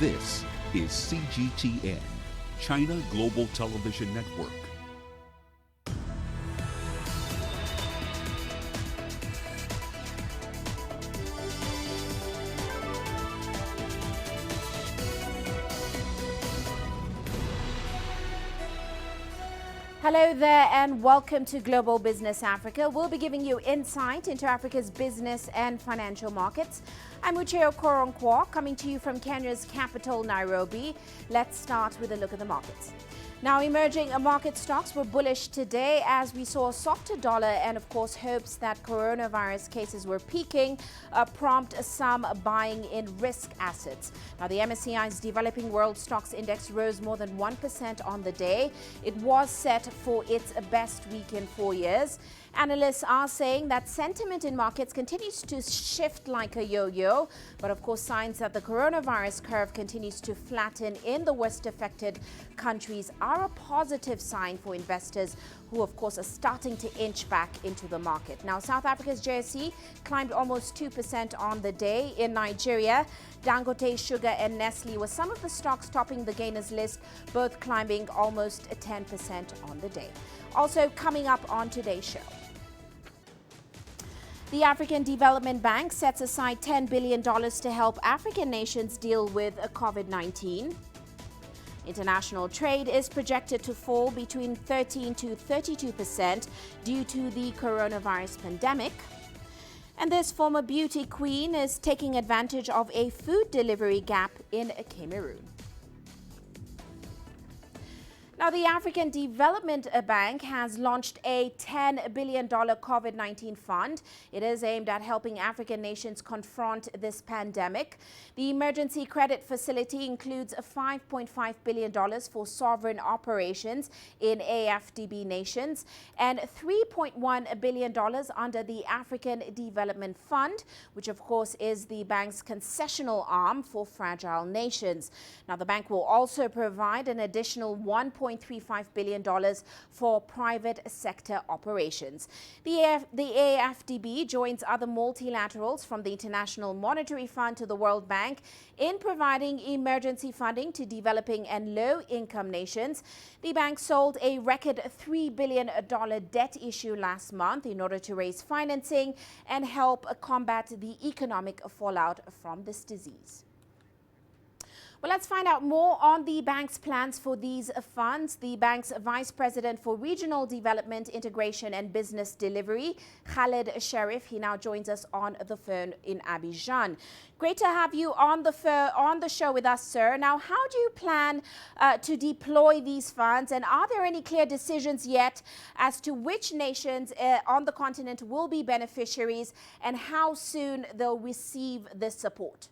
This is CGTN, China Global Television Network. Hello there and welcome to Global Business Africa. We'll be giving you insight into Africa's business and financial markets. I'm Uche okoronkwo, coming to you from Kenya's capital, Nairobi. Let's start with a look at the markets. Now, emerging market stocks were bullish today as we saw a softer dollar and, of course, hopes that coronavirus cases were peaking prompt some buying in risk assets. Now, the MSCI's Developing World Stocks Index rose more than 1% on the day. It was set for its best week in 4 years. Analysts are saying that sentiment in markets continues to shift like a yo-yo, but of course signs that the coronavirus curve continues to flatten in the worst-affected countries are a positive sign for investors who of course are starting to inch back into the market. Now, South Africa's JSE climbed almost 2% on the day. In Nigeria, Dangote Sugar and Nestle were some of the stocks topping the gainers list, both climbing almost 10% on the day. Also coming up on today's show, the African Development Bank sets aside $10 billion to help African nations deal with COVID-19. International trade is projected to fall between 13 to 32% due to the coronavirus pandemic. And this former beauty queen is taking advantage of a food delivery gap in Cameroon. Now, the African Development Bank has launched a $10 billion COVID-19 fund. It is aimed at helping African nations confront this pandemic. The emergency credit facility includes $5.5 billion for sovereign operations in AfDB nations and $3.1 billion under the African Development Fund, which of course is the bank's concessional arm for fragile nations. Now, the bank will also provide an additional $1.35 billion for private sector operations. The AfDB joins other multilaterals from the International Monetary Fund to the World Bank in providing emergency funding to developing and low-income nations. The bank sold a record $3 billion debt issue last month in order to raise financing and help combat the economic fallout from this disease. Well, let's find out more on the bank's plans for these funds. The bank's Vice President for Regional Development, Integration and Business Delivery, Khaled Sharif, he now joins us on the phone in Abidjan. Great to have you on the show with us, sir. Now, how do you plan to deploy these funds, and are there any clear decisions yet as to which nations on the continent will be beneficiaries and how soon they'll receive this support?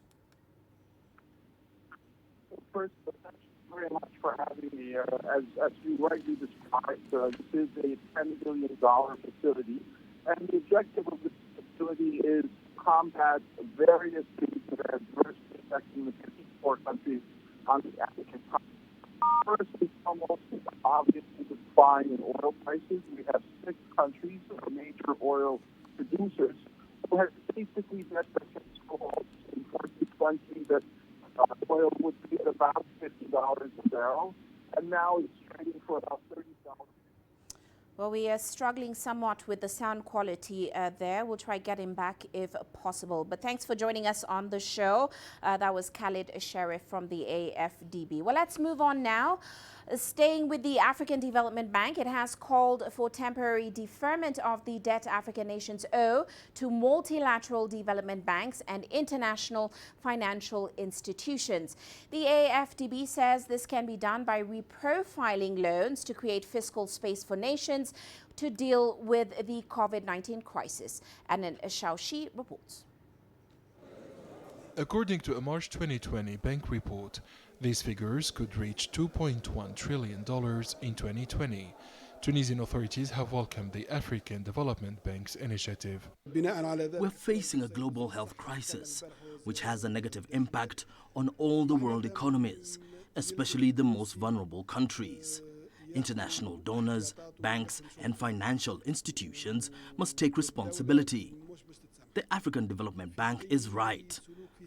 First, thank you very much for having me. As you rightly described, this is a $10 billion facility, and the objective of this facility is to combat various things that are adversely affecting the 54 countries on the African continent. First and foremost, obviously, the decline in oil prices. We have 6 countries that are major oil producers who have basically met their fiscal goals in 2020 that oil would be at about $50 a barrel, and now it's trading for about $30. Well, we are struggling somewhat with the sound quality there. We'll try getting back if possible. But thanks for joining us on the show. That was Khaled Sharif from the AfDB. Well, let's move on now. Staying with the African Development Bank, it has called for temporary deferment of the debt African nations owe to multilateral development banks and international financial institutions. The AfDB says this can be done by reprofiling loans to create fiscal space for nations to deal with the COVID-19 crisis. And then Shaoxi reports. According to a March 2020 bank report, these figures could reach $2.1 trillion in 2020. Tunisian authorities have welcomed the African Development Bank's initiative. We're facing a global health crisis, which has a negative impact on all the world economies, especially the most vulnerable countries. International donors, banks, and financial institutions must take responsibility. The African Development Bank is right.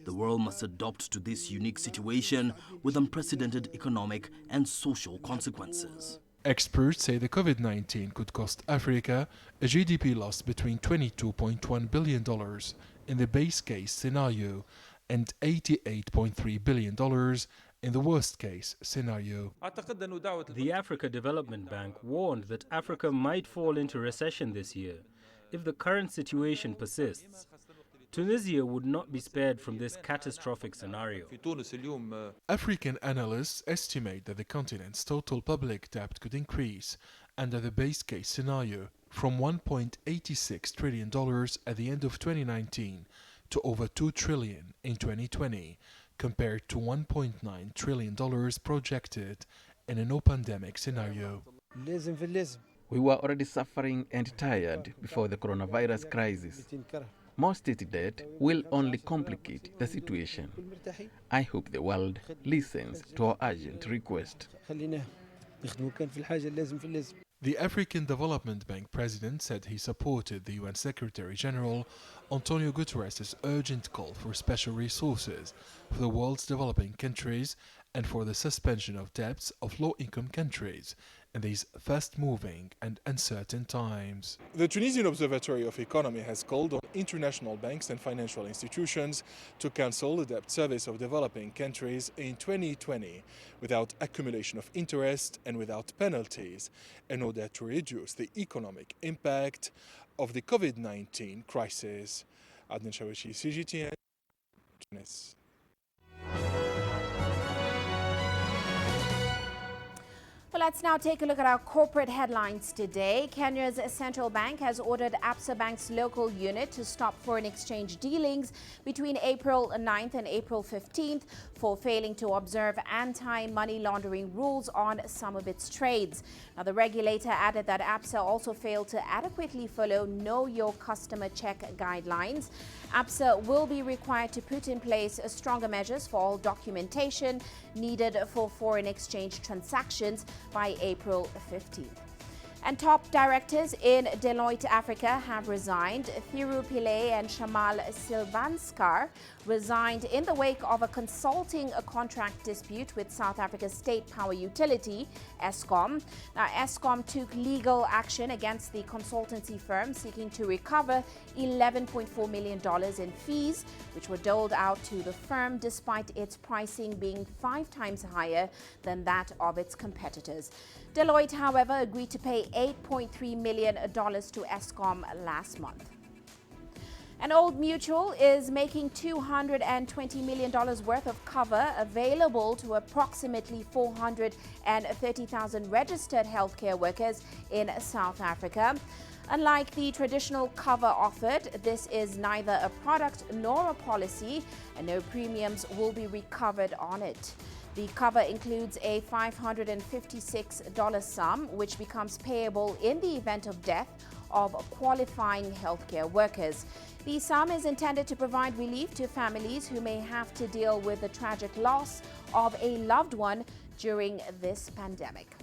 The world must adapt to this unique situation with unprecedented economic and social consequences. Experts say the COVID-19 could cost Africa a GDP loss between $22.1 billion in the base case scenario and $88.3 billion in the worst case scenario. The Africa Development Bank warned that Africa might fall into recession this year if the current situation persists. Tunisia would not be spared from this catastrophic scenario. African analysts estimate that the continent's total public debt could increase under the base case scenario from $1.86 trillion at the end of 2019 to over $2 trillion in 2020, compared to $1.9 trillion projected in a no-pandemic scenario. We were already suffering and tired before the coronavirus crisis. More state debt will only complicate the situation. I hope the world listens to our urgent request. The African Development Bank president said he supported the UN Secretary General Antonio Guterres' urgent call for special resources for the world's developing countries and for the suspension of debts of low-income countries in these fast-moving and uncertain times. The Tunisian Observatory of Economy has called on international banks and financial institutions to cancel the debt service of developing countries in 2020 without accumulation of interest and without penalties in order to reduce the economic impact of the COVID-19 crisis. Adnan Shawishi, CGTN, Tunis. Well, let's now take a look at our corporate headlines today. Kenya's central bank has ordered Absa Bank's local unit to stop foreign exchange dealings between April 9th and April 15th for failing to observe anti-money laundering rules on some of its trades. Now, the regulator added that Absa also failed to adequately follow Know Your Customer Check guidelines. Absa will be required to put in place stronger measures for all documentation needed for foreign exchange transactions by April 15th. And top directors in Deloitte Africa have resigned. Thiru Pillay and Shamal Silvanskar resigned in the wake of a consulting contract dispute with South Africa's state power utility, Eskom. Now, Eskom took legal action against the consultancy firm, seeking to recover $11.4 million in fees, which were doled out to the firm despite its pricing being 5 times higher than that of its competitors. Deloitte, however, agreed to pay $8.3 million to Eskom last month. And Old Mutual is making $220 million worth of cover available to approximately 430,000 registered healthcare workers in South Africa. Unlike the traditional cover offered, this is neither a product nor a policy, and no premiums will be recovered on it. The cover includes a $556 sum, which becomes payable in the event of death of qualifying healthcare workers. The sum is intended to provide relief to families who may have to deal with the tragic loss of a loved one during this pandemic.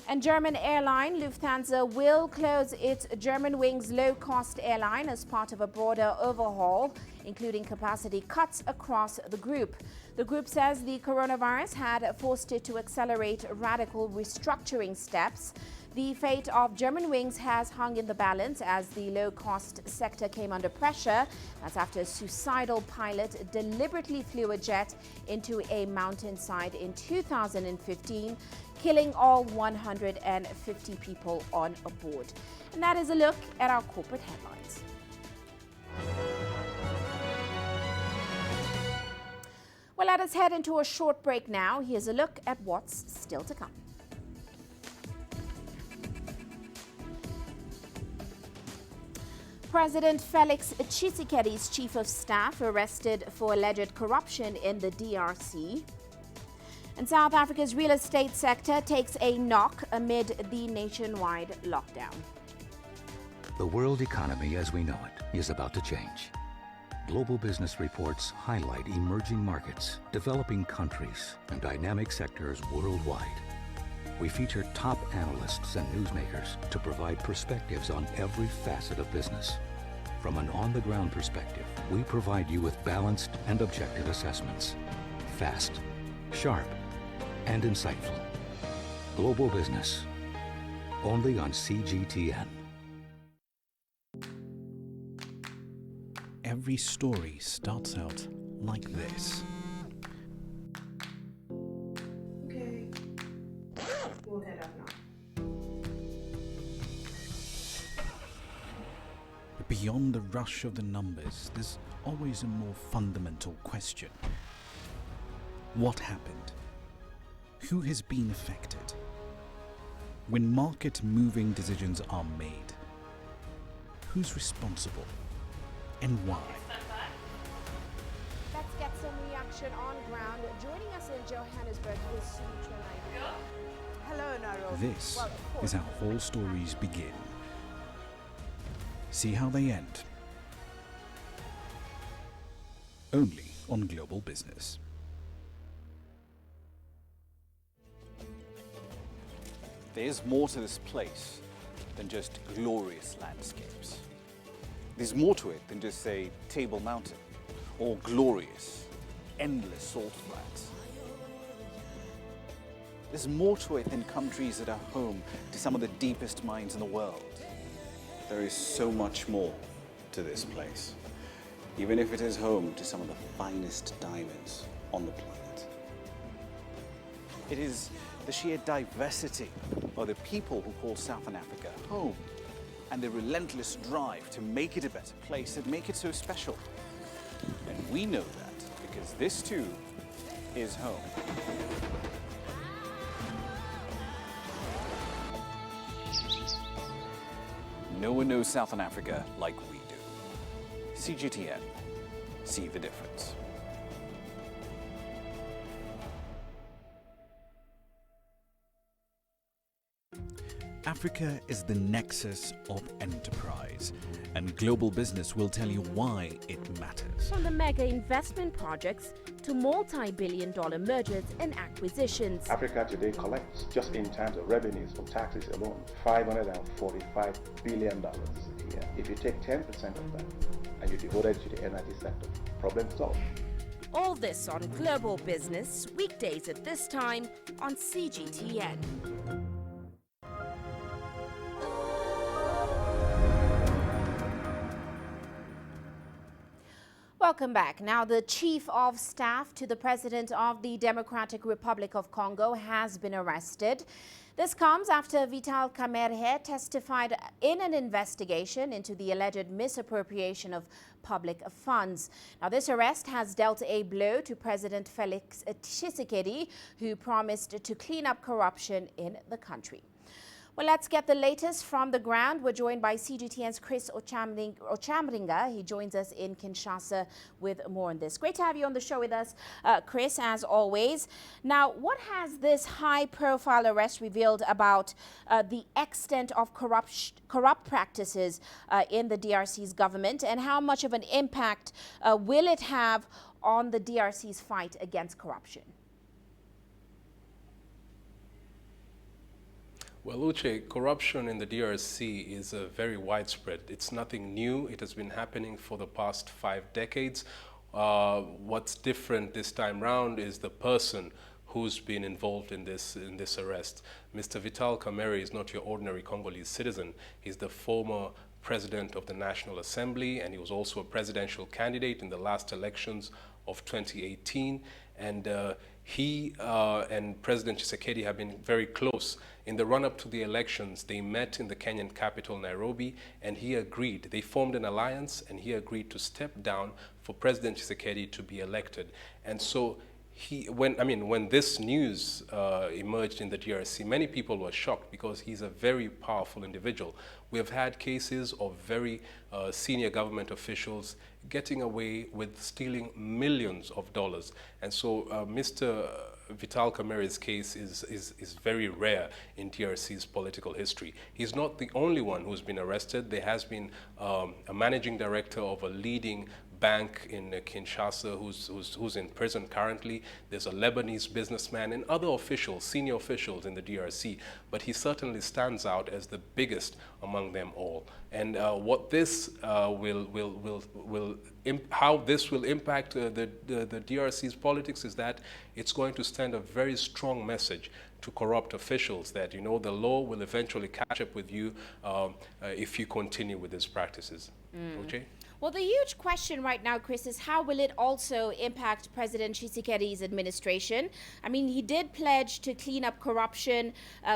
And German airline Lufthansa will close its Germanwings low-cost airline as part of a broader overhaul, including capacity cuts across the group. The group says the coronavirus had forced it to accelerate radical restructuring steps. The fate of Germanwings has hung in the balance as the low-cost sector came under pressure. That's after a suicidal pilot deliberately flew a jet into a mountainside in 2015, killing all 150 people on board. And that is a look at our corporate headlines. Well, let us head into a short break now. Here's a look at what's still to come. President Felix Tshisekedi's chief of staff arrested for alleged corruption in the DRC. And South Africa's real estate sector takes a knock amid the nationwide lockdown. The world economy as we know it is about to change. Global business reports highlight emerging markets, developing countries, and dynamic sectors worldwide. We feature top analysts and newsmakers to provide perspectives on every facet of business. From an on-the-ground perspective, we provide you with balanced and objective assessments. Fast, sharp, and insightful. Global Business. Only on CGTN. Every story starts out like this. Okay. We'll head up now. But beyond the rush of the numbers, there's always a more fundamental question. What happened? Who has been affected? When market-moving decisions are made, who's responsible and why? Let's get some reaction on ground. Joining us in Johannesburg is Uche. Hello, Nairobi. This is how all stories begin. See how they end. Only on Global Business. There's more to this place than just glorious landscapes. There's more to it than just, say, Table Mountain or glorious, endless salt flats. There's more to it than countries that are home to some of the deepest mines in the world. There is so much more to this place, even if it is home to some of the finest diamonds on the planet. It is the sheer diversity of the people who call Southern Africa home, and the relentless drive to make it a better place that make it so special. And we know that because this too is home. No one knows Southern Africa like we do. CGTN, see the difference. Africa is the nexus of enterprise, and Global Business will tell you why it matters. From the mega investment projects to multi-billion-dollar mergers and acquisitions. Africa today collects, just in terms of revenues from taxes alone, $545 billion a year. If you take 10% of that and you devote it to the energy sector, problem solved. All this on Global Business, weekdays at this time on CGTN. Welcome back. Now, the Chief of Staff to the President of the Democratic Republic of Congo has been arrested. This comes after Vital Kamerhe testified in an investigation into the alleged misappropriation of public funds. Now, this arrest has dealt a blow to President Felix Tshisekedi, who promised to clean up corruption in the country. Well, let's get the latest from the ground. We're joined by CGTN's Chris Ochamringa. He joins us in Kinshasa with more on this. Great to have you on the show with us, Chris, as always. Now, what has this high-profile arrest revealed about the extent of corrupt practices in the DRC's government, and how much of an impact will it have on the DRC's fight against corruption? Well, Uche, corruption in the DRC is very widespread. It's nothing new. It has been happening for the past 5 decades. What's different this time round is the person who's been involved in this arrest. Mr. Vital Kamerhe is not your ordinary Congolese citizen. He's the former president of the National Assembly, and he was also a presidential candidate in the last elections of 2018. And he and President Tshisekedi have been very close. In the run-up to the elections, they met in the Kenyan capital, Nairobi, and he agreed. They formed an alliance, and he agreed to step down for President Tshisekedi to be elected. And so when this news emerged in the DRC, many people were shocked because he's a very powerful individual. We have had cases of very senior government officials getting away with stealing millions of dollars. And so Mr. Vital Kamerhe's case is very rare in DRC's political history. He's not the only one who's been arrested. There has been a managing director of a leading bank in Kinshasa who's in prison currently. There's a Lebanese businessman and other officials, senior officials in the DRC, but he certainly stands out as the biggest among them all. And what this how this will impact the DRC's politics is that it's going to send a very strong message to corrupt officials that, you know, the law will eventually catch up with you if you continue with these practices. Uche? Well, the huge question right now, Chris, is how will it also impact President Tshisekedi's administration? I mean, he did pledge to clean up corruption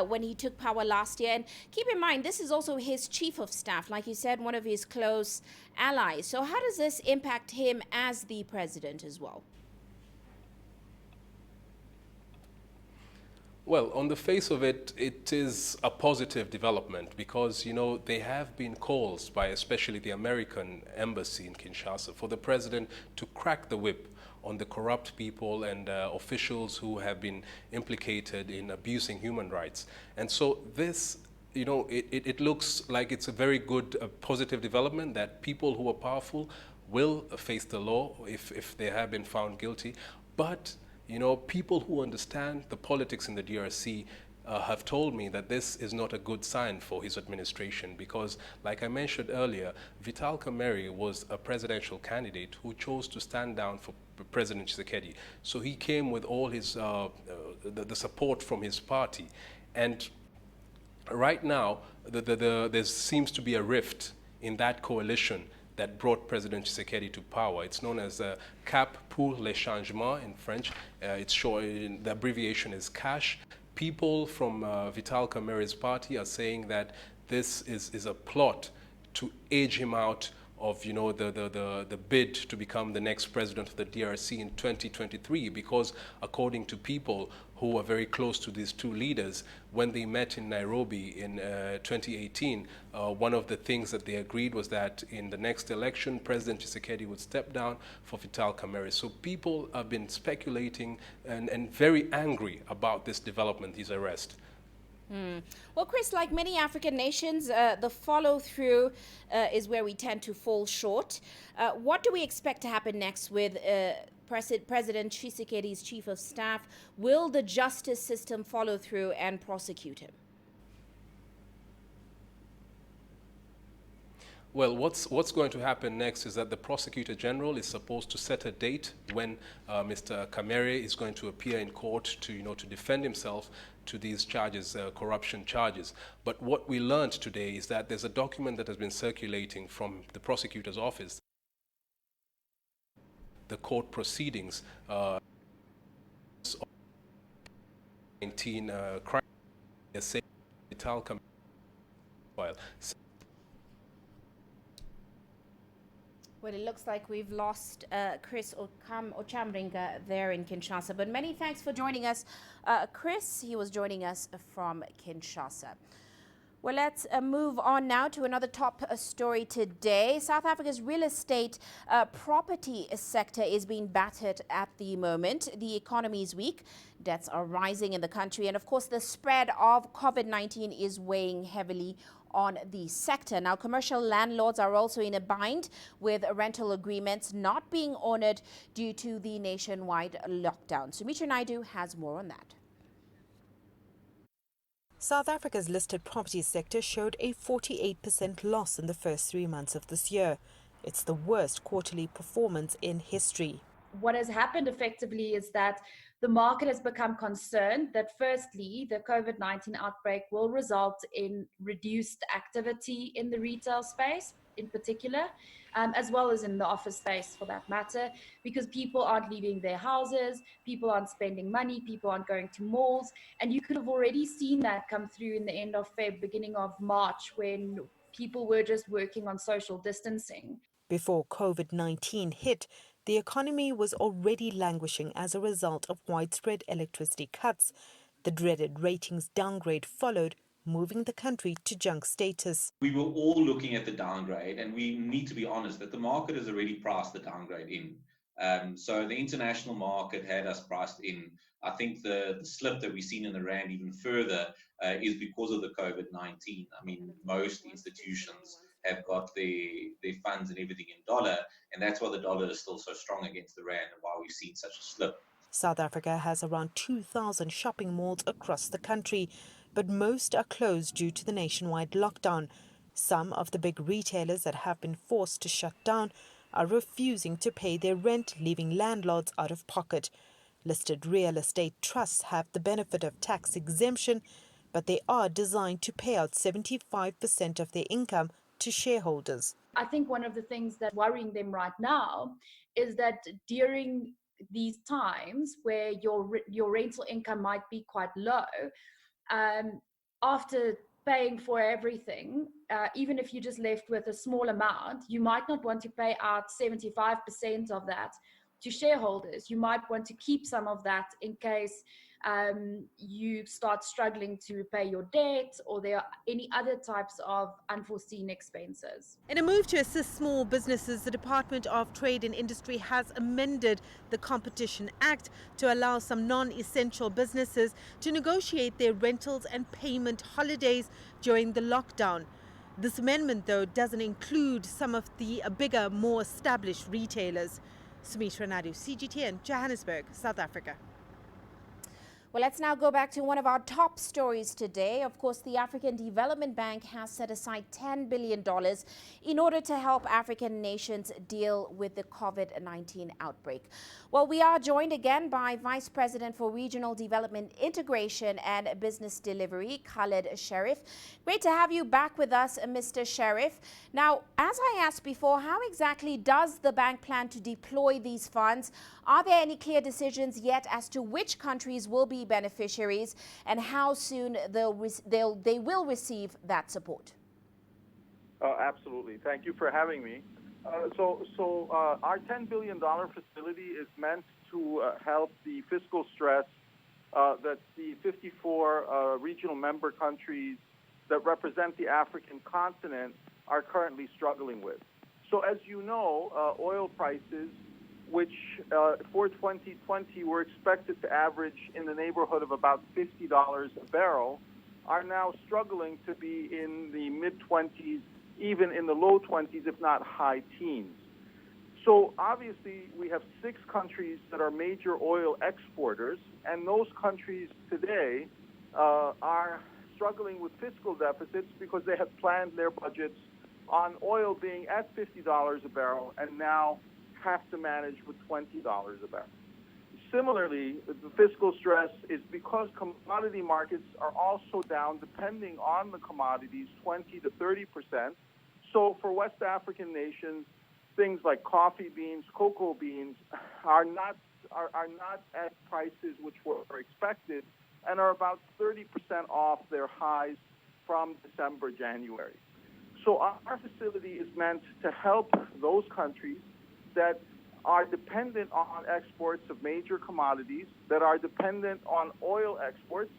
when he took power last year. And keep in mind, this is also his chief of staff, like you said, one of his close allies. So how does this impact him as the president as well? Well, on the face of it, it is a positive development because, you know, there have been calls by especially the American embassy in Kinshasa for the president to crack the whip on the corrupt people and officials who have been implicated in abusing human rights. And so this, you know, it looks like it's a very good positive development that people who are powerful will face the law if they have been found guilty. But you know, people who understand the politics in the DRC have told me that this is not a good sign for his administration because, like I mentioned earlier, Vital Kamerhe was a presidential candidate who chose to stand down for President Tshisekedi. So he came with all his the support from his party. And right now, there seems to be a rift in that coalition that brought President Tshisekedi to power. It's known as Cap pour le Changement in French. It's short, the abbreviation is CASH. People from Vital Kamerhe's party are saying that this is a plot to age him out of, you know, the bid to become the next president of the DRC in 2023, because according to people who are very close to these two leaders, when they met in Nairobi in 2018, one of the things that they agreed was that in the next election, President Tshisekedi would step down for Vital Kamerhe. So people have been speculating and very angry about this development, his arrest. Well, Chris, like many African nations, the follow-through is where we tend to fall short. What do we expect to happen next with President Tshisekedi's chief of staff? Will the justice system follow through and prosecute him? Well, what's going to happen next is that the Prosecutor General is supposed to set a date when Mr. Kamerhe is going to appear in court to, you know, to defend himself to these charges, corruption charges. But what we learned today is that there's a document that has been circulating from the prosecutor's office. The court proceedings, 19 crimes, Vital Kamerhe file. Well, it looks like we've lost Chris Ochamringa there in Kinshasa. But many thanks for joining us, Chris. He was joining us from Kinshasa. Well, let's move on now to another top story today. South Africa's real estate property sector is being battered at the moment. The economy is weak. Debts are rising in the country. And of course, the spread of COVID-19 is weighing heavily on the sector. Now, commercial landlords are also in a bind with rental agreements not being honored due to the nationwide lockdown. Sumitra Naidu has more on that. South Africa's listed property sector showed a 48% loss in the first 3 months of this year. It's the worst quarterly performance in history. What has happened effectively is that the market has become concerned that firstly, the COVID-19 outbreak will result in reduced activity in the retail space in particular, as well as in the office space for that matter, because people aren't leaving their houses, people aren't spending money, people aren't going to malls. And you could have already seen that come through in the end of Feb, beginning of March, when people were just working on social distancing. Before COVID-19 hit, the economy was already languishing as a result of widespread electricity cuts. The dreaded ratings downgrade followed, moving the country to junk status. We were all looking at the downgrade, and we need to be honest that the market has already priced the downgrade in. So the international market had us priced in. I think the slip that we've seen in the rand even further is because of the COVID-19. I mean, most institutions have got their funds and everything in dollar, and that's why the dollar is still so strong against the rand and why we've seen such a slip. South Africa has around 2,000 shopping malls across the country, but most are closed due to the nationwide lockdown. Some of the big retailers that have been forced to shut down are refusing to pay their rent, leaving landlords out of pocket. Listed real estate trusts have the benefit of tax exemption, but they are designed to pay out 75% of their income to shareholders. I think one of the things that's worrying them right now is that during these times where your rental income might be quite low, after paying for everything, even if you're just left with a small amount, you might not want to pay out 75% of that to shareholders. You might want to keep some of that in case you start struggling to repay your debt or there are any other types of unforeseen expenses. In a move to assist small businesses, the Department of Trade and Industry has amended the Competition Act to allow some non-essential businesses to negotiate their rentals and payment holidays during the lockdown. This amendment, though, doesn't include some of the bigger, more established retailers. Sumitra Naidu, CGTN, Johannesburg, South Africa. Well, let's now go back to one of our top stories today. Of course, the African Development Bank has set aside $10 billion in order to help African nations deal with the COVID-19 outbreak. Well, we are joined again by Vice President for Regional Development Integration and Business Delivery, Khaled Sherif. Great to have you back with us, Mr. Sherif. Now, as I asked before, how exactly does the bank plan to deploy these funds? Are there any clear decisions yet as to which countries will be beneficiaries and how soon they will receive that support? Absolutely. Thank you for having me. Our $10 billion facility is meant to help the fiscal stress that the 54 regional member countries that represent the African continent are currently struggling with. So as you know, oil prices, which for 2020 were expected to average in the neighborhood of about $50 a barrel, are now struggling to be in the mid-20s, even in the low 20s, if not high teens. So obviously, we have 6 countries that are major oil exporters, and those countries today are struggling with fiscal deficits because they have planned their budgets on oil being at $50 a barrel and now have to manage with $20 a barrel. Similarly, the fiscal stress is because commodity markets are also down, depending on the commodities, 20 to 30%. So for West African nations, things like coffee beans, cocoa beans are not at prices which were expected and are about 30% off their highs from December, January. So our facility is meant to help those countries that are dependent on exports of major commodities, that are dependent on oil exports,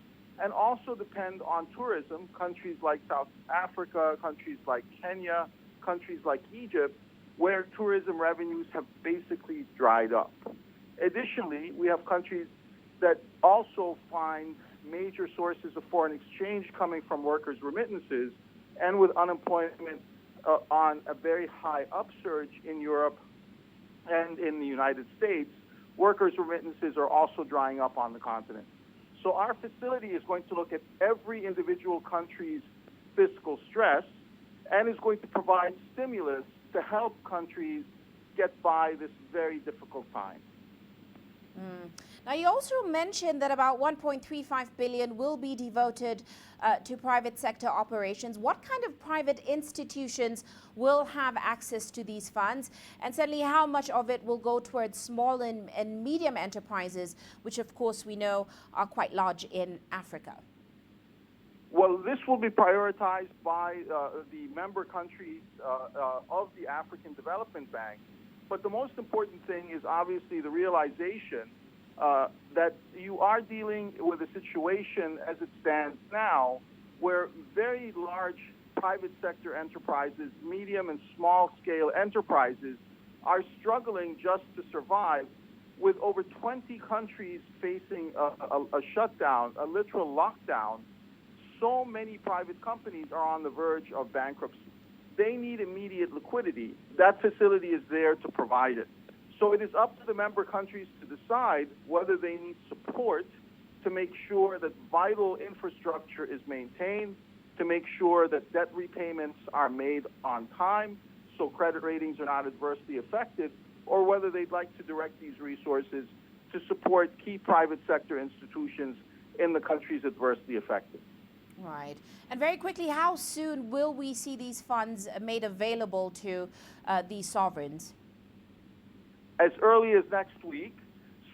and also depend on tourism, countries like South Africa, countries like Kenya, countries like Egypt, where tourism revenues have basically dried up. Additionally, we have countries that also find major sources of foreign exchange coming from workers' remittances, and with unemployment on a very high upsurge in Europe and in the United States, workers' remittances are also drying up on the continent. So our facility is going to look at every individual country's fiscal stress and is going to provide stimulus to help countries get by this very difficult time. Now, you also mentioned that about $1.35 billion will be devoted to private sector operations. What kind of private institutions will have access to these funds? And certainly, how much of it will go towards small and medium enterprises, which, of course, we know are quite large in Africa? Well, this will be prioritized by the member countries of the African Development Bank. But the most important thing is obviously the realization that you are dealing with a situation as it stands now where very large private sector enterprises, medium and small scale enterprises are struggling just to survive, with over 20 countries facing a shutdown, a literal lockdown. So many private companies are on the verge of bankruptcy. they need immediate liquidity. That facility is there to provide it. So it is up to the member countries to decide whether they need support to make sure that vital infrastructure is maintained, to make sure that debt repayments are made on time so credit ratings are not adversely affected, or whether they'd like to direct these resources to support key private sector institutions in the countries adversely affected. Right. And very quickly, how soon will we see these funds made available to these sovereigns? As early as next week.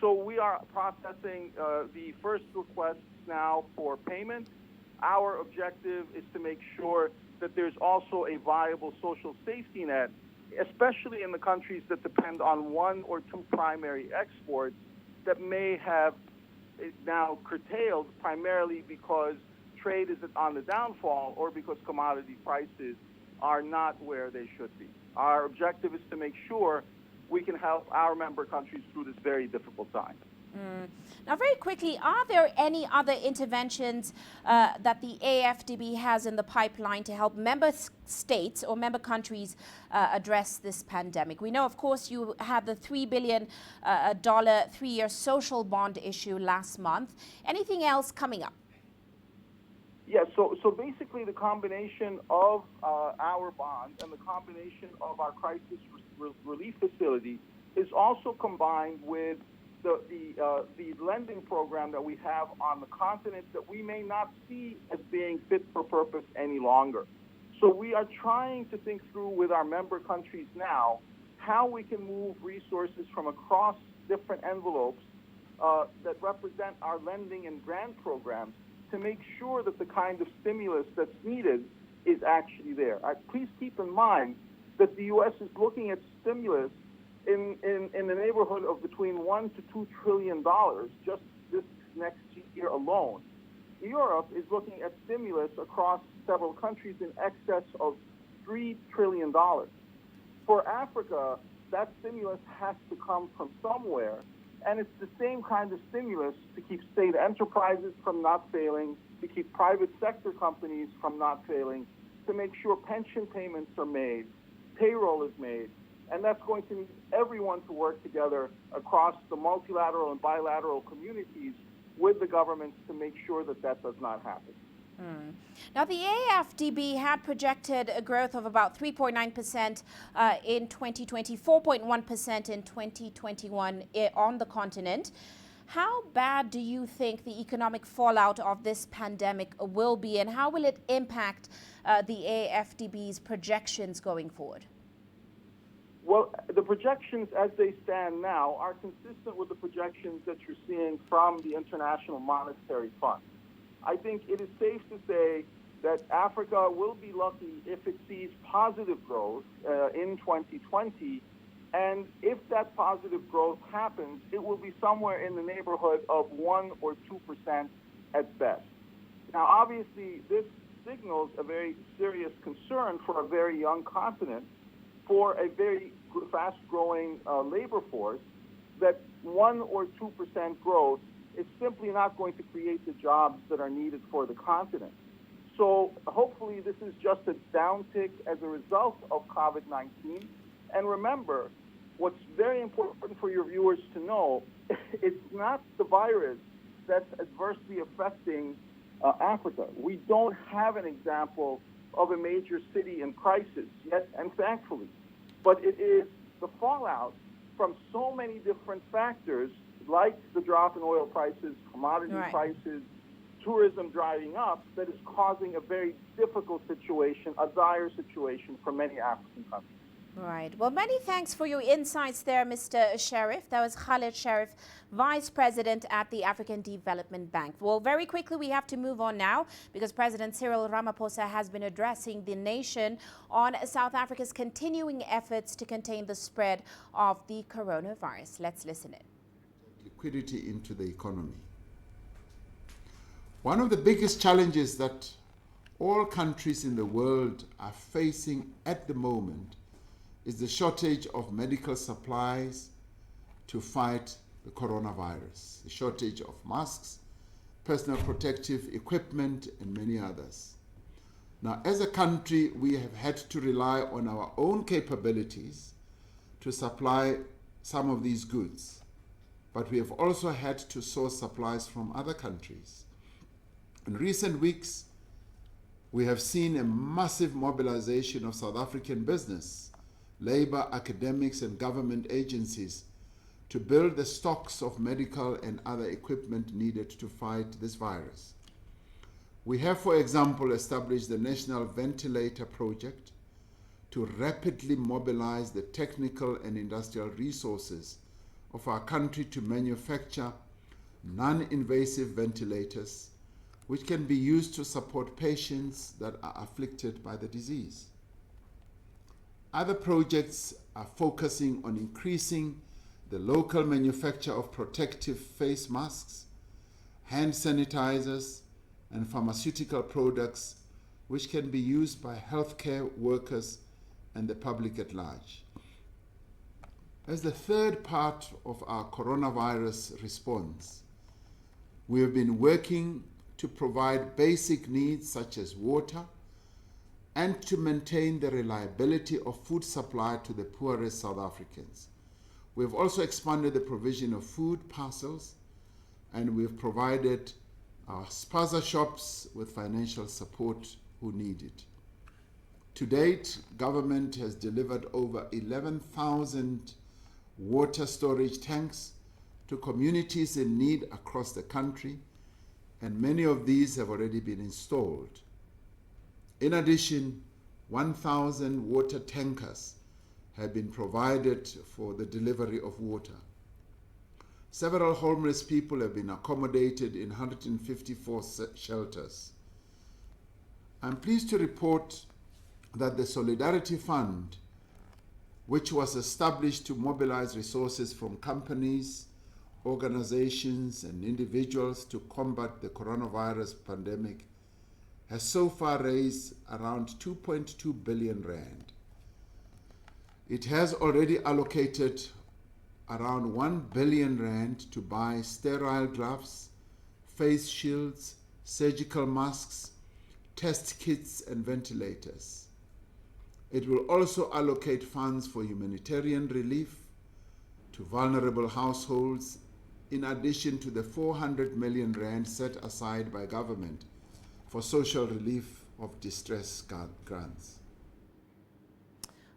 So we are processing the first requests now for payment. Our objective is to make sure that there's also a viable social safety net, especially in the countries that depend on one or two primary exports that may have now curtailed primarily because trade is on the downfall or because commodity prices are not where they should be. Our objective is to make sure we can help our member countries through this very difficult time. Now, very quickly, are there any other interventions that the AfDB has in the pipeline to help member states or member countries address this pandemic? We know, of course, you had the $3 billion three-year social bond issue last month. Anything else coming up? Yeah, so basically the combination of our bond and the combination of our crisis relief facility is also combined with the lending program that we have on the continent that we may not see as being fit for purpose any longer. So we are trying to think through with our member countries now how we can move resources from across different envelopes that represent our lending and grant programs to make sure that the kind of stimulus that's needed is actually there. Please keep in mind that the U.S. is looking at stimulus in the neighborhood of between $1 to $2 trillion just this next year alone. Europe is looking at stimulus across several countries in excess of $3 trillion. For Africa, that stimulus has to come from somewhere, and it's the same kind of stimulus to keep state enterprises from not failing, to keep private sector companies from not failing, to make sure pension payments are made, payroll is made, and that's going to need everyone to work together across the multilateral and bilateral communities with the governments to make sure that that does not happen. Now, the AfDB had projected a growth of about 3.9% in 2020, 4.1% in 2021 on the continent. How bad do you think the economic fallout of this pandemic will be, and how will it impact the AfDB's projections going forward? Well, the projections as they stand now are consistent with the projections that you're seeing from the International Monetary Fund. I think it is safe to say that Africa will be lucky if it sees positive growth in 2020. And if that positive growth happens, it will be somewhere in the neighborhood of 1 or 2% at best. Now, obviously, this signals a very serious concern for a very young continent, for a very fast-growing labor force, that 1 or 2% growth is simply not going to create the jobs that are needed for the continent. So hopefully this is just a downtick as a result of COVID-19. And remember, what's very important for your viewers to know, it's not the virus that's adversely affecting Africa. We don't have an example of a major city in crisis yet, and thankfully. But it is the fallout from so many different factors, like the drop in oil prices, commodity prices, tourism driving up, that is causing a very difficult situation, a dire situation for many African countries. Right. Well, many thanks for your insights there, Mr. Sheriff. That was Khalid Sheriff, Vice President at the African Development Bank. Well, very quickly, we have to move on now because President Cyril Ramaphosa has been addressing the nation on South Africa's continuing efforts to contain the spread of the coronavirus. Let's listen in. Liquidity into the economy. One of the biggest challenges that all countries in the world are facing at the moment is the shortage of medical supplies to fight the coronavirus, the shortage of masks, personal protective equipment, and many others. Now, as a country, we have had to rely on our own capabilities to supply some of these goods, but we have also had to source supplies from other countries. In recent weeks, we have seen a massive mobilization of South African business, labor, academics, and government agencies to build the stocks of medical and other equipment needed to fight this virus. We have, for example, established the National Ventilator Project to rapidly mobilize the technical and industrial resources of our country to manufacture non-invasive ventilators, which can be used to support patients that are afflicted by the disease. Other projects are focusing on increasing the local manufacture of protective face masks, hand sanitizers, and pharmaceutical products which can be used by healthcare workers and the public at large. As the third part of our coronavirus response, we have been working to provide basic needs such as water and to maintain the reliability of food supply to the poorest South Africans. We have also expanded the provision of food parcels, and we have provided our spaza shops with financial support who need it. To date, government has delivered over 11,000 water storage tanks to communities in need across the country, and many of these have already been installed. In addition, 1,000 water tankers have been provided for the delivery of water. Several homeless people have been accommodated in 154 shelters. I'm pleased to report that the Solidarity Fund, which was established to mobilize resources from companies, organizations, and individuals to combat the coronavirus pandemic, has so far raised around 2.2 billion rand. It has already allocated around 1 billion rand to buy sterile gloves, face shields, surgical masks, test kits, and ventilators. It will also allocate funds for humanitarian relief to vulnerable households, in addition to the 400 million rand set aside by government for social relief of distress grants.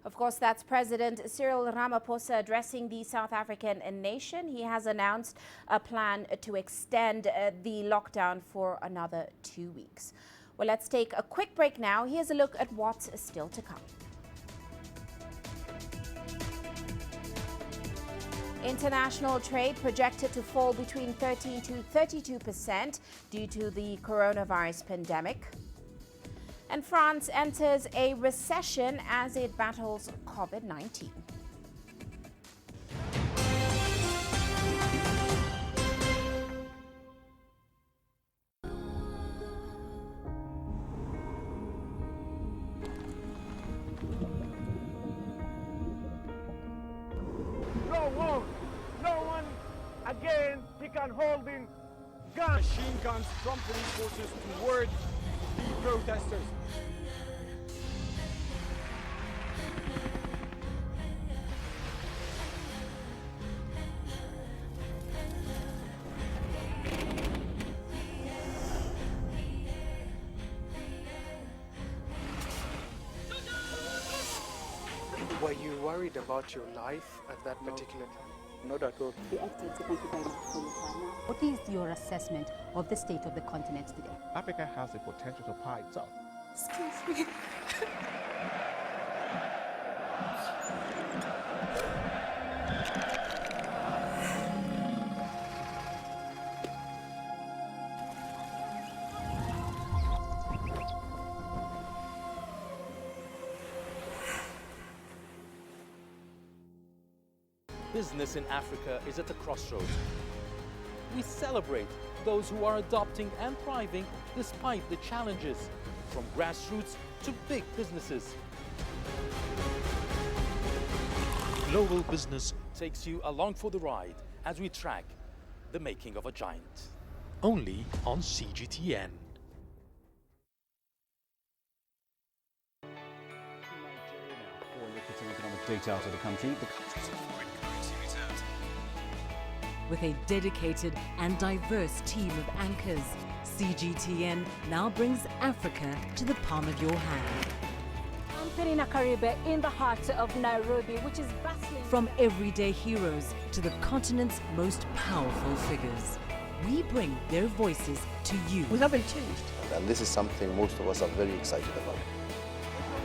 Of course, that's President Cyril Ramaphosa addressing the South African nation. He has announced a plan to extend the lockdown for another 2 weeks. Well, let's take a quick break now. Here's a look at what's still to come. International trade projected to fall between 13 to 32% due to the coronavirus pandemic. And France enters a recession as it battles COVID-19. No one again, he can hold in guns. Machine guns from police forces toward the protesters. Were you worried about your life at that particular time? Not at all. The actors, thank you very much for your time. What is your assessment of the state of the continent today? Africa has the potential to power itself. Excuse me. Business in Africa is at a crossroads. We celebrate those who are adopting and thriving despite the challenges, from grassroots to big businesses. Global Business takes you along for the ride as we track the making of a giant. Only on CGTN. data out of the country. The country's foreign currency reserves. With a dedicated and diverse team of anchors, CGTN now brings Africa to the palm of your hand. I'm Penina Karibe in the heart of Nairobi, which is bustling. From everyday heroes to the continent's most powerful figures, we bring their voices to you. We haven't changed. And this is something most of us are very excited about.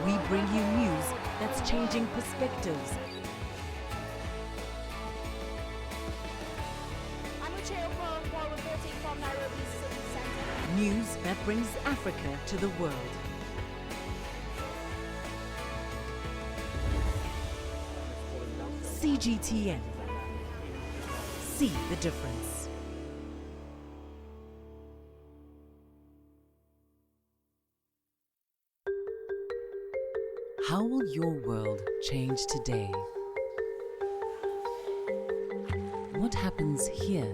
We bring you news that's changing perspectives. I'm Uche, okoronkwo, reporting from Nairobi's city center. News that brings Africa to the world. CGTN. See the difference. How will your world change today? What happens here?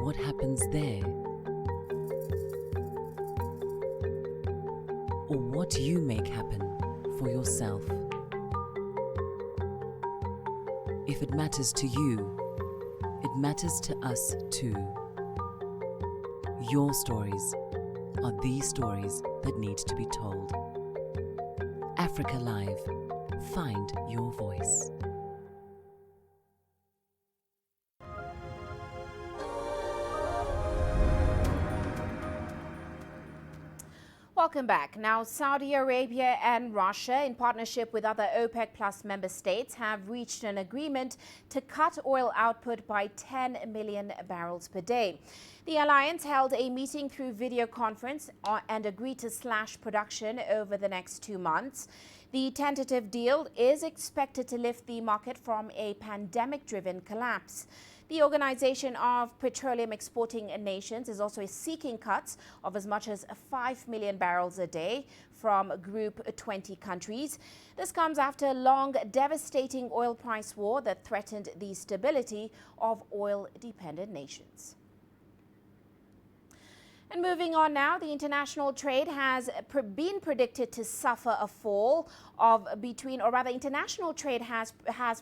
What happens there? Or what you make happen for yourself? If it matters to you, it matters to us too. Your stories are these stories that need to be told. Africa Live. Find your voice. Welcome back. Now, Saudi Arabia and Russia, in partnership with other OPEC Plus member states, have reached an agreement to cut oil output by 10 million barrels per day. The alliance held a meeting through video conference and agreed to slash production over the next 2 months. The tentative deal is expected to lift the market from a pandemic-driven collapse. The Organization of Petroleum Exporting Nations is also seeking cuts of as much as 5 million barrels a day from Group 20 countries. This comes after a long, devastating oil price war that threatened the stability of oil-dependent nations. And moving on now, the international trade has been predicted to suffer a fall of international trade has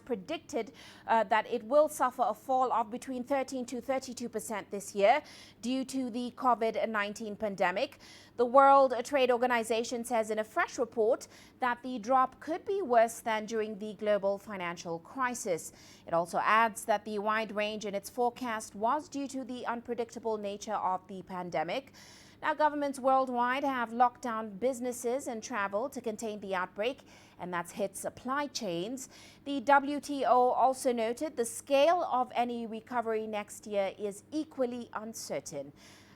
predicted that it will suffer a fall of between 13 to 32% this year due to the COVID-19 pandemic. The World Trade Organization says in a fresh report that the drop could be worse than during the global financial crisis. It also adds that the wide range in its forecast was due to the unpredictable nature of the pandemic. Now, governments worldwide have locked down businesses and travel to contain the outbreak, and that's hit supply chains. The WTO also noted the scale of any recovery next year is equally uncertain.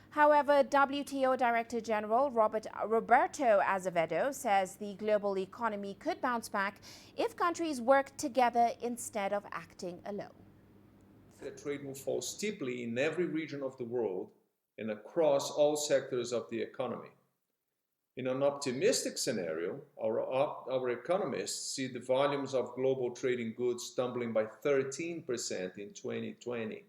However, WTO Director General Roberto Azevedo says the global economy could bounce back if countries work together instead of acting alone. The trade will fall steeply in every region of the world and across all sectors of the economy. In an optimistic scenario, our economists see the volumes of global trading goods tumbling by 13% in 2020.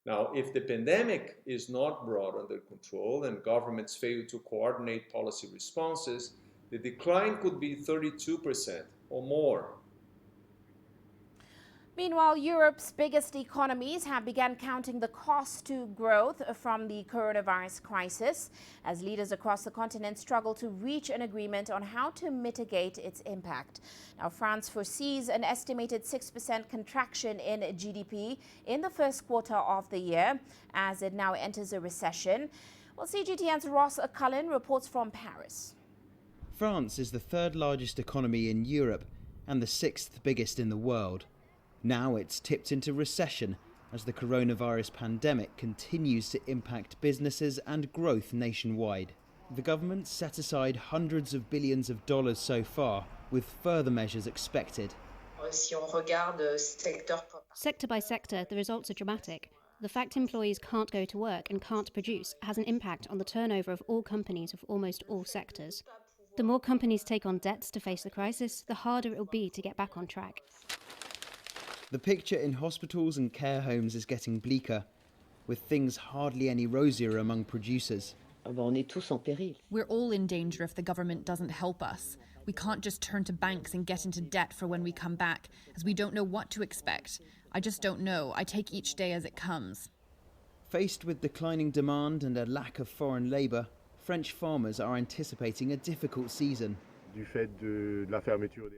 Now, if the pandemic is not brought under control and governments fail to coordinate policy responses, the decline could be 32% or more. Meanwhile, Europe's biggest economies have begun counting the cost to growth from the coronavirus crisis as leaders across the continent struggle to reach an agreement on how to mitigate its impact. Now, France foresees an estimated 6% contraction in GDP in the first quarter of the year as it now enters a recession. Well, CGTN's Ross Cullen reports from Paris. France is the third largest economy in Europe and the sixth biggest in the world. Now it's tipped into recession as the coronavirus pandemic continues to impact businesses and growth nationwide. The government set aside hundreds of billions of dollars so far, with further measures expected. Sector by sector, the results are dramatic. The fact employees can't go to work and can't produce has an impact on the turnover of all companies of almost all sectors. The more companies take on debts to face the crisis, the harder it will be to get back on track. The picture in hospitals and care homes is getting bleaker, with things hardly any rosier among producers. We're all in danger if the government doesn't help us. We can't just turn to banks and get into debt for when we come back, as we don't know what to expect. I just don't know. I take each day as it comes. Faced with declining demand and a lack of foreign labour, French farmers are anticipating a difficult season.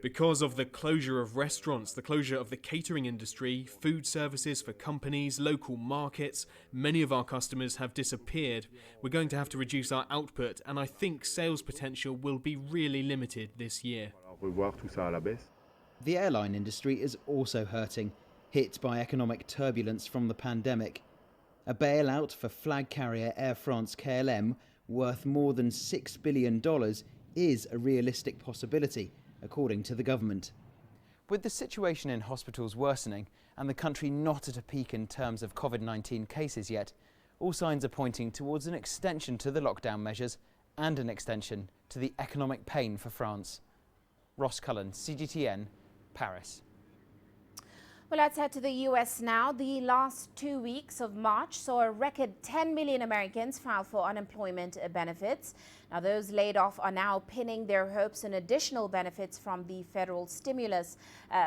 Because of the closure of restaurants, the closure of the catering industry, food services for companies, local markets, many of our customers have disappeared. We're going to have to reduce our output, and I think sales potential will be really limited this year. The airline industry is also hurting, hit by economic turbulence from the pandemic. A bailout for flag carrier Air France KLM, worth more than $6 billion, is a realistic possibility, according to the government. With the situation in hospitals worsening and the country not at a peak in terms of COVID-19 cases yet, all signs are pointing towards an extension to the lockdown measures and an extension to the economic pain for France. Ross Cullen, CGTN, Paris. Well, let's head to the U.S. now. The last 2 weeks of March saw a record 10 million Americans file for unemployment benefits. Now, those laid off are now pinning their hopes on additional benefits from the federal stimulus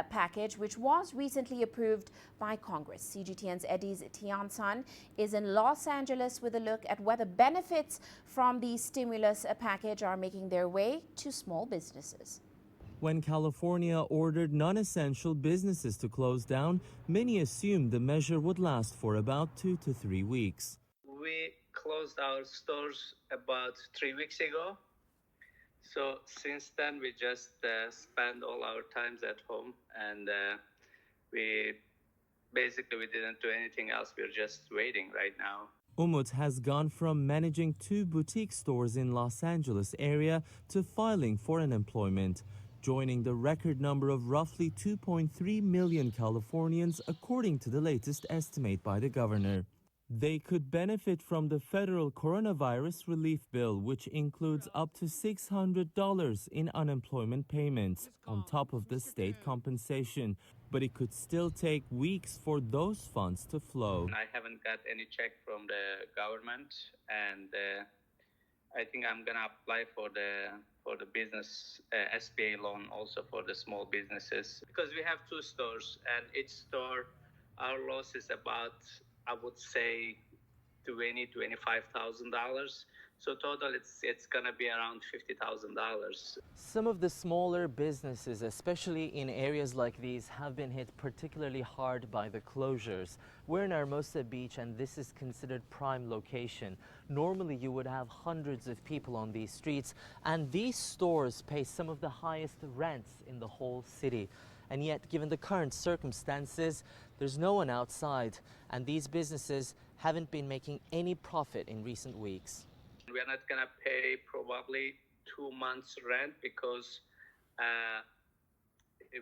package, which was recently approved by Congress. CGTN's Eddie's Tiansan is in Los Angeles with a look at whether benefits from the stimulus package are making their way to small businesses. When California ordered non-essential businesses to close down, many assumed the measure would last for about 2 to 3 weeks. We closed our stores about 3 weeks ago. So since then, we just spend all our times at home, and we didn't do anything else. We're just waiting right now. Umut has gone from managing 2 boutique stores in Los Angeles area to filing for unemployment, joining the record number of roughly 2.3 million Californians, according to the latest estimate by the governor. They could benefit from the federal coronavirus relief bill, which includes up to $600 in unemployment payments on top of the state compensation. But it could still take weeks for those funds to flow. I haven't got any check from the government, and I think I'm gonna apply for the business SBA loan also for the small businesses, because we have 2 stores, and each store our loss is about, I would say, $25,000. So total it's gonna be around $50,000. Some of the smaller businesses, especially in areas like these, have been hit particularly hard by the closures. We're in Hermosa Beach, and this is considered prime location. Normally you would have hundreds of people on these streets, and these stores pay some of the highest rents in the whole city. And yet, given the current circumstances, there's no one outside, and these businesses haven't been making any profit in recent weeks. We're not gonna pay probably 2 months rent because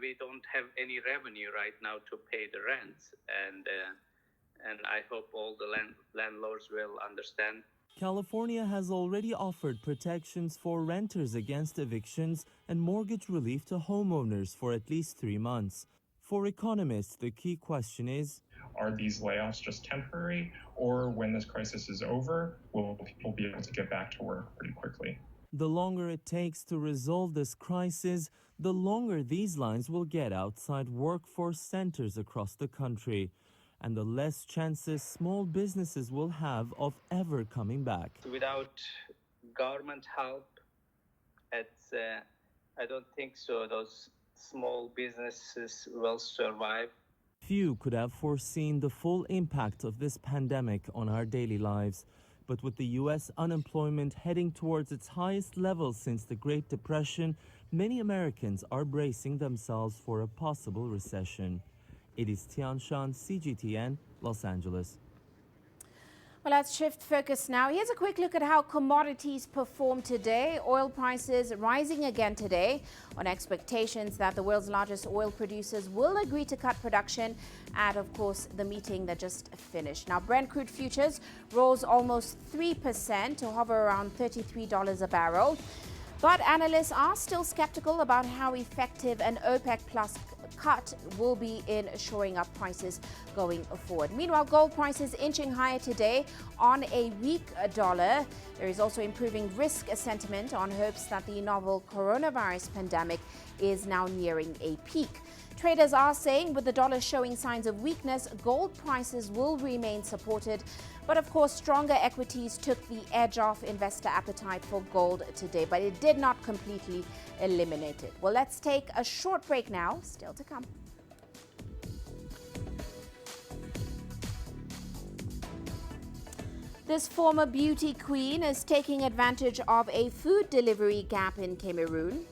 we don't have any revenue right now to pay the rent, and I hope all the landlords will understand. California has already offered protections for renters against evictions and mortgage relief to homeowners for at least 3 months. For economists, the key question is, are these layoffs just temporary, or when this crisis is over, will people be able to get back to work pretty quickly? The longer it takes to resolve this crisis, the longer these lines will get outside workforce centers across the country, and the less chances small businesses will have of ever coming back. Without government help, I don't think so those small businesses will survive. Few could have foreseen the full impact of this pandemic on our daily lives. But with the U.S. unemployment heading towards its highest level since the Great Depression, many Americans are bracing themselves for a possible recession. It is Tianshan, CGTN, Los Angeles. Well, let's shift focus now. Here's a quick look at how commodities performed today. Oil prices rising again today on expectations that the world's largest oil producers will agree to cut production at, of course, the meeting that just finished. Now, Brent crude futures rose almost 3% to hover around $33 a barrel. But analysts are still skeptical about how effective an OPEC Plus cut will be in shoring up prices going forward. Meanwhile, gold prices inching higher today on a weak dollar. There is also improving risk sentiment on hopes that the novel coronavirus pandemic is now nearing a peak. Traders are saying with the dollar showing signs of weakness, gold prices will remain supported. But of course, stronger equities took the edge off investor appetite for gold today, but it did not completely eliminate it. Well, let's take a short break now, still to come. This former beauty queen is taking advantage of a food delivery gap in Cameroon.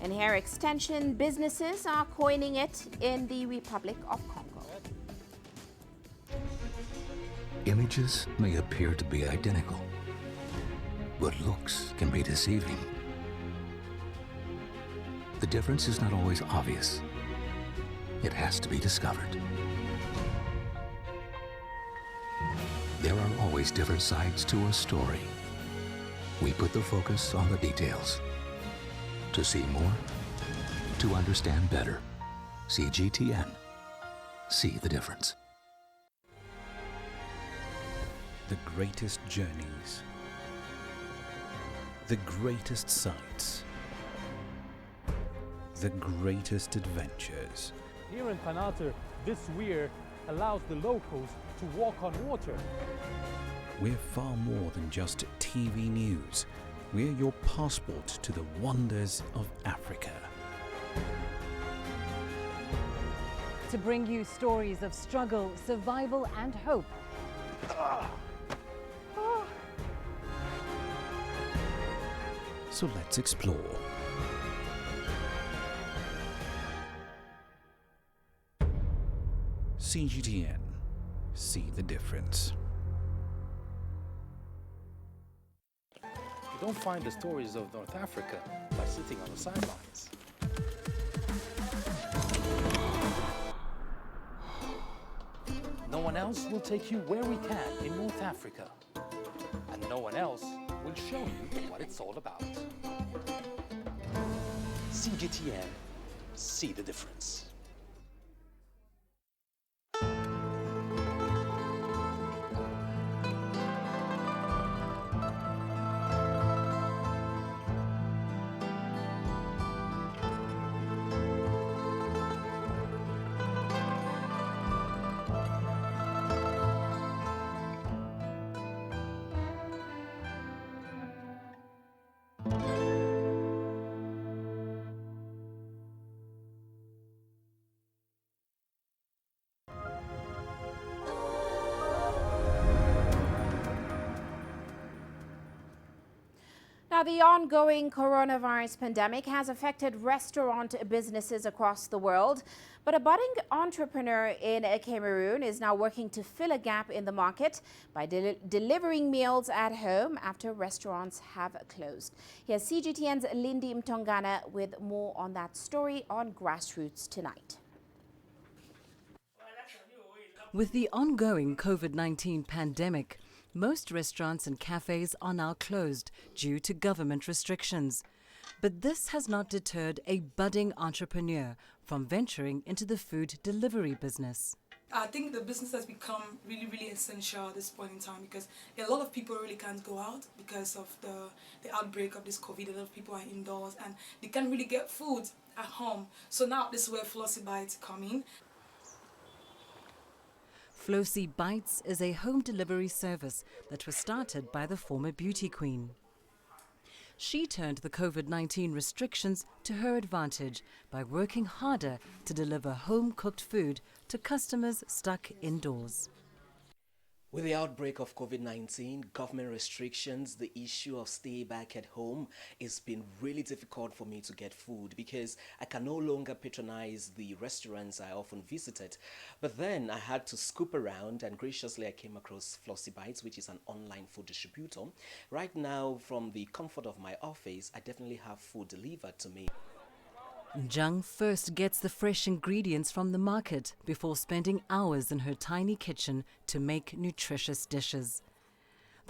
And hair extension businesses are coining it in the Republic of Congo. Images may appear to be identical, but looks can be deceiving. The difference is not always obvious. It has to be discovered. There are always different sides to a story. We put the focus on the details. To see more, to understand better. CGTN. See the difference. The greatest journeys, the greatest sights, the greatest adventures. Here in Panata, this weir allows the locals to walk on water. We're far more than just TV news. We're your passport to the wonders of Africa. To bring you stories of struggle, survival and hope. So let's explore. CGTN. See the difference. You don't find the stories of North Africa by sitting on the sidelines. No one else will take you where we can in North Africa. And no one else will show you what it's all about. CGTN, see the difference. Now, the ongoing coronavirus pandemic has affected restaurant businesses across the world, but a budding entrepreneur in Cameroon is now working to fill a gap in the market by delivering meals at home after restaurants have closed. Here's CGTN's Lindy Mtongana with more on that story on Grassroots tonight. With the ongoing COVID-19 pandemic, most restaurants and cafes are now closed due to government restrictions. But this has not deterred a budding entrepreneur from venturing into the food delivery business. I think the business has become really essential at this point in time because a lot of people really can't go out because of the outbreak of this COVID. A lot of people are indoors and they can't really get food at home. So now this is where Flossy Bites come in. Flossy Bites is a home delivery service that was started by the former beauty queen. She turned the COVID-19 restrictions to her advantage by working harder to deliver home-cooked food to customers stuck indoors. With the outbreak of COVID-19, government restrictions, the issue of stay back at home, it's been really difficult for me to get food because I can no longer patronize the restaurants I often visited. But then I had to scoop around and graciously I came across Flossy Bites, which is an online food distributor. Right now, from the comfort of my office, I definitely have food delivered to me. Jung first gets the fresh ingredients from the market before spending hours in her tiny kitchen to make nutritious dishes.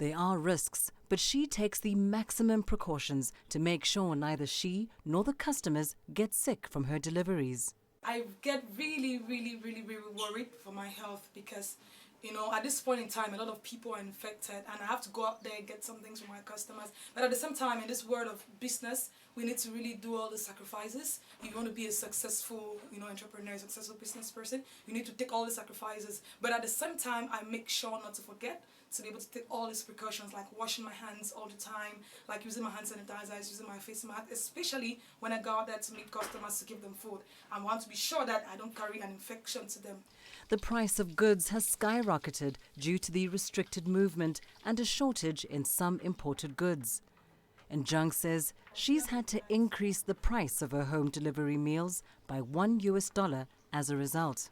There are risks, but she takes the maximum precautions to make sure neither she nor the customers get sick from her deliveries. I get really worried for my health because, you know, at this point in time, a lot of people are infected and I have to go out there and get some things from my customers. But at the same time, in this world of business, we need to really do all the sacrifices. If you want to be a successful, you know, entrepreneur, successful business person, you need to take all the sacrifices. But at the same time, I make sure not to forget to be able to take all these precautions, like washing my hands all the time, like using my hand sanitizers, using my face mask, especially when I go out there to meet customers to give them food. I want to be sure that I don't carry an infection to them. The price of goods has skyrocketed due to the restricted movement and a shortage in some imported goods. And Jung says she's had to increase the price of her home delivery meals by $1 as a result.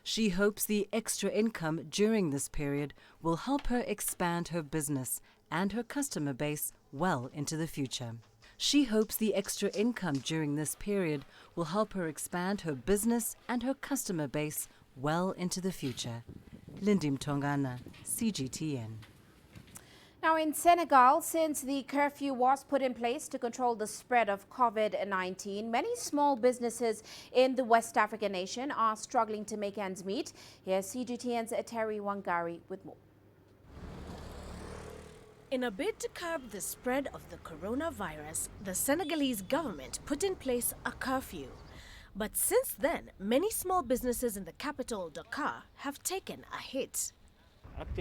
She hopes the extra income during this period will help her expand her business and her customer base well into the future. She hopes the extra income during this period will help her expand her business and her customer base well into the future. Lindim Tongana, CGTN. Now in Senegal, since the curfew was put in place to control the spread of COVID-19, many small businesses in the West African nation are struggling to make ends meet. Here's CGTN's Terry Wangari with more. In a bid to curb the spread of the coronavirus, the Senegalese government put in place a curfew. But since then, many small businesses in the capital, Dakar, have taken a hit. At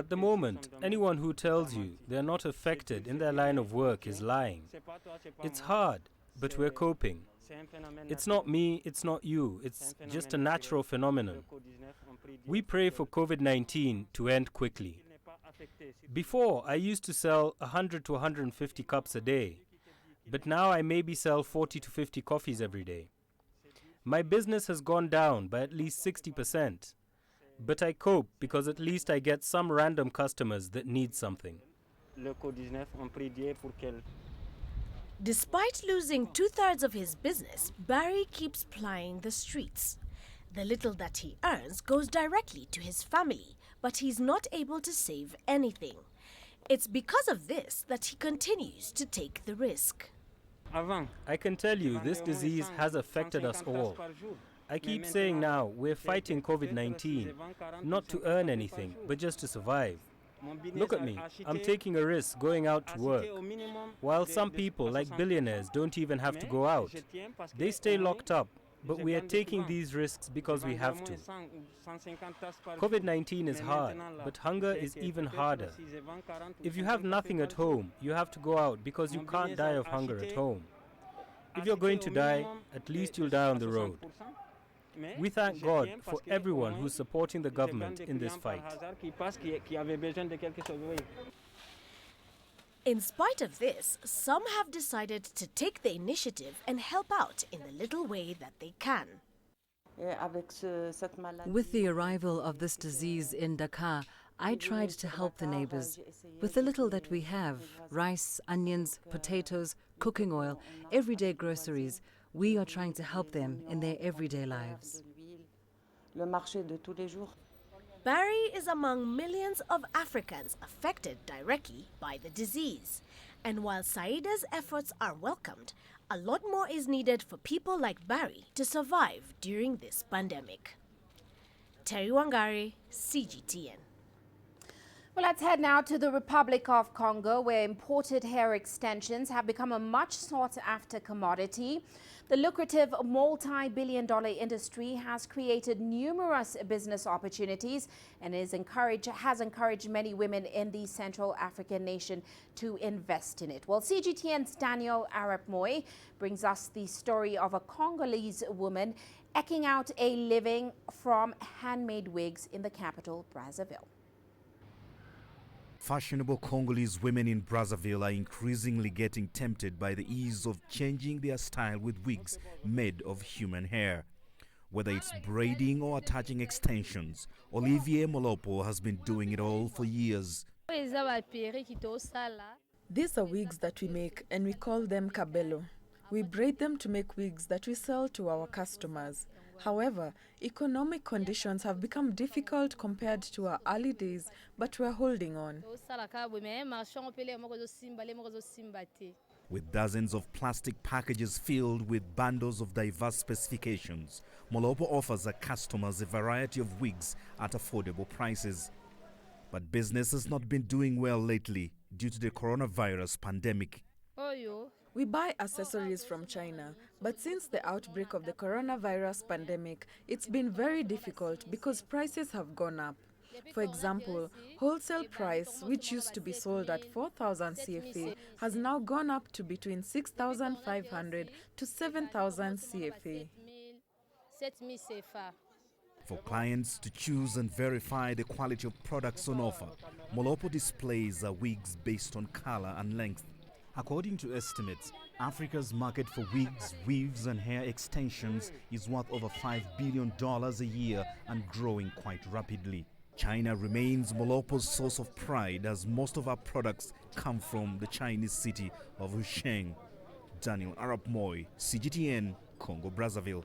the moment, anyone who tells you they're not affected in their line of work is lying. It's hard, but we're coping. It's not me, it's not you, it's just a natural phenomenon. We pray for COVID-19 to end quickly. Before, I used to sell 100 to 150 cups a day, but now I maybe sell 40 to 50 coffees every day. My business has gone down by at least 60%. But I cope because at least I get some random customers that need something. Despite losing 2/3 of his business, Barry keeps plying the streets. The little that he earns goes directly to his family, but he's not able to save anything. It's because of this that he continues to take the risk. I can tell you this disease has affected us all. I keep saying now we're fighting COVID-19, not to earn anything, but just to survive. Look at me, I'm taking a risk going out to work. While some people, like billionaires, don't even have to go out. They stay locked up, but we are taking these risks because we have to. COVID-19 is hard, but hunger is even harder. If you have nothing at home, you have to go out because you can't die of hunger at home. If you're going to die, at least you'll die on the road. We thank God for everyone who's supporting the government in this fight. In spite of this, some have decided to take the initiative and help out in the little way that they can. With the arrival of this disease in Dakar, I tried to help the neighbors. With the little that we have, rice, onions, potatoes, cooking oil, everyday groceries, we are trying to help them in their everyday lives. Barry is among millions of Africans affected directly by the disease. And while Saida's efforts are welcomed, a lot more is needed for people like Barry to survive during this pandemic. Terry Wangari, CGTN. Well, let's head now to the Republic of Congo, where imported hair extensions have become a much sought-after commodity. The lucrative multi-billion-dollar industry has created numerous business opportunities and has encouraged many women in the Central African nation to invest in it. Well, CGTN's Daniel Arap Moy brings us the story of a Congolese woman eking out a living from handmade wigs in the capital, Brazzaville. Fashionable Congolese women in Brazzaville are increasingly getting tempted by the ease of changing their style with wigs made of human hair. Whether it's braiding or attaching extensions, Olivier Molopo has been doing it all for years. These are wigs that we make, and we call them cabello. We braid them to make wigs that we sell to our customers. However, economic conditions have become difficult compared to our early days, but we're holding on. With dozens of plastic packages filled with bundles of diverse specifications, Molopo offers their customers a variety of wigs at affordable prices. But business has not been doing well lately due to the coronavirus pandemic. We buy accessories from China, but since the outbreak of the coronavirus pandemic, it's been very difficult because prices have gone up. For example, wholesale price, which used to be sold at 4,000 CFA, has now gone up to between 6,500 to 7,000 CFA. For clients to choose and verify the quality of products on offer, Molopo displays are wigs based on color and length. According to estimates, Africa's market for wigs, weaves and hair extensions is worth over $5 billion a year and growing quite rapidly. China remains Molopo's source of pride as most of our products come from the Chinese city of Uche. Daniel Arap Moy, CGTN, Congo, Brazzaville.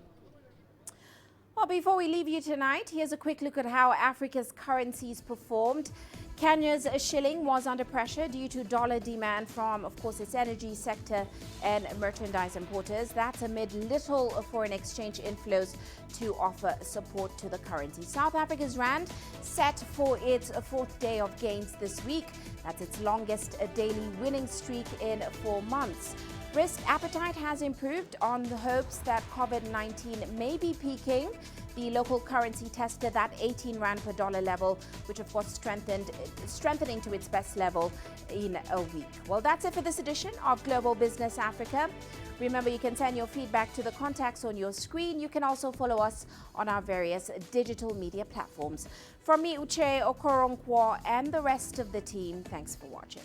Well, before we leave you tonight, here's a quick look at how Africa's currencies performed. Kenya's shilling was under pressure due to dollar demand from, of course, its energy sector and merchandise importers. That's amid little foreign exchange inflows to offer support to the currency. South Africa's rand set for its fourth day of gains this week. That's its longest daily winning streak in 4 months. Risk appetite has improved on the hopes that COVID-19 may be peaking. The local currency tested that 18 rand per dollar level, which of course strengthening to its best level in a week. Well, that's it for this edition of Global Business Africa. Remember, you can send your feedback to the contacts on your screen. You can also follow us on our various digital media platforms. From me, Uche, Okoronkwo, and the rest of the team, thanks for watching.